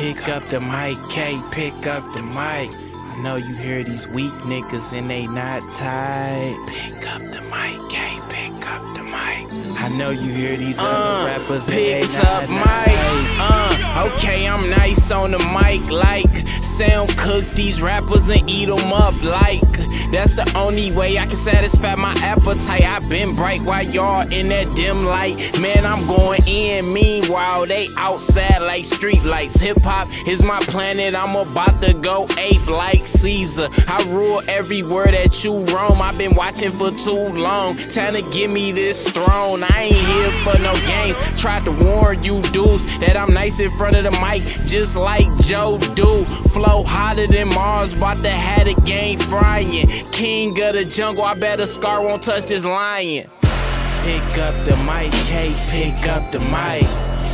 Pick up the mic, K, pick up the mic. I know you hear these weak niggas and they not tight. Pick up the mic, K, pick up the mic. I know you hear these other rappers and they not nice. Okay, I'm nice on the mic, like sound cook these rappers and eat them up, like that's the only way I can satisfy my appetite. I been bright while y'all in that dim light. Man, I'm going in, meanwhile they outside like street lights. Hip-hop is my planet, I'm about to go ape like Caesar. I rule everywhere that you roam. I've been watching for too long, time to give me this throne. I ain't here for no games. Tried to warn you dudes that I'm nice in front of the mic, just like Joe do. Flow hotter than Mars, bout to have the game frying. King of the jungle, I bet a scar won't touch this lion. Pick up the mic, K, pick up the mic.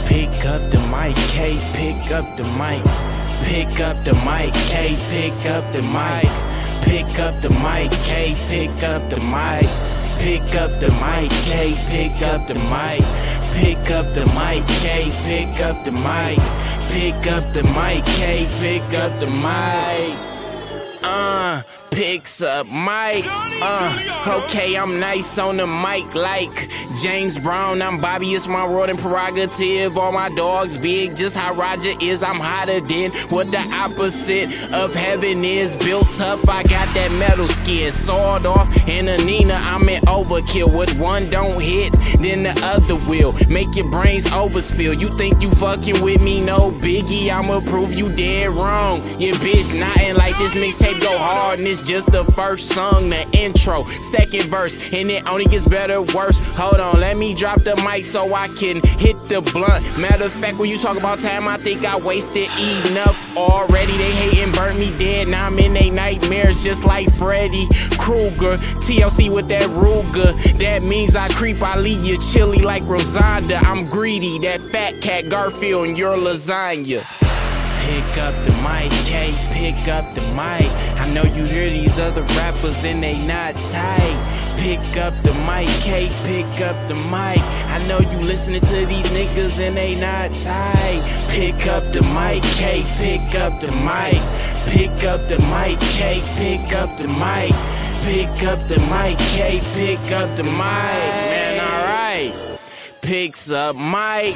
Pick up the mic, K, pick up the mic. Pick up the mic, K, pick up the mic. Pick up the mic, K, pick up the mic. Pick up the mic, K, pick up the mic. Pick up the mic, K, pick up the mic. Pick up the mic, K, pick up the mic. Picks up mic. Okay, I'm nice on the mic like James Brown. I'm Bobby, it's my world and prerogative. All my dogs big, just how Roger is. I'm hotter than what the opposite of heaven is. Built tough, I got that metal skin. Sawed off in a Nina, I'm in overkill. With one don't hit, then the other will make your brains overspill. You think you fucking with me? No biggie, I'ma prove you dead wrong. Your bitch nothing like this mixtape go hard, and it's just the first song, the intro, second verse, and it only gets better, worse. Hold on, let me drop the mic so I can hit the blunt. Matter of fact, when you talk about time, I think I wasted enough already. They hating, burnt me dead, now I'm in they nightmares just like Freddy Krueger. TLC with that Ruger, that means I creep, I leave you chilly like Rosanda. I'm greedy, that fat cat Garfield and your lasagna. Pick up the mic, K, pick up the mic. I know you hear these other rappers and they not tight. Pick up the mic, K, pick up the mic. I know you listening to these niggas and they not tight. Pick up the mic, K, pick up the mic. Pick up the mic, K, pick up the mic. Pick up the mic, K, pick up the mic. Man, alright. Picks up mic.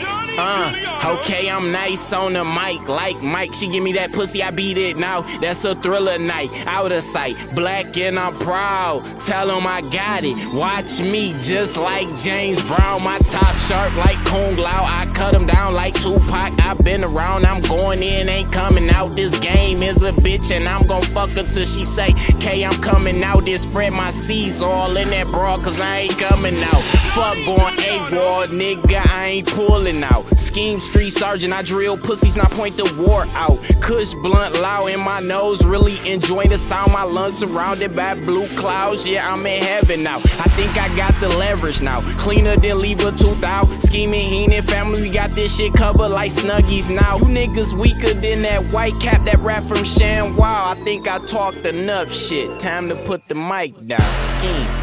Okay, I'm nice on the mic like Mike. She give me that pussy, I beat it now. That's a thriller night, out of sight. Black and I'm proud, tell them I got it. Watch me just like James Brown. My top sharp like Kung Lao. I cut him down like Tupac. I've been around, I'm going in, ain't coming out. This game is a bitch and I'm gon' fuck her till she say, K, I'm coming out. Then spread my C's all in that bra, cause I ain't coming out. Fuck going AWOL, nigga, I ain't pulling out. Scheme street sergeant, I drill pussies, not point the war out. Kush blunt loud in my nose, really enjoying the sound. My lungs surrounded by blue clouds, yeah, I'm in heaven now. I think I got the leverage now, cleaner than leave a tooth out. Scheming, Heenan family, we got this shit covered like Snuggies now. You niggas weaker than that white cap, that rap from ShamWow. I think I talked enough shit, time to put the mic down. Scheme.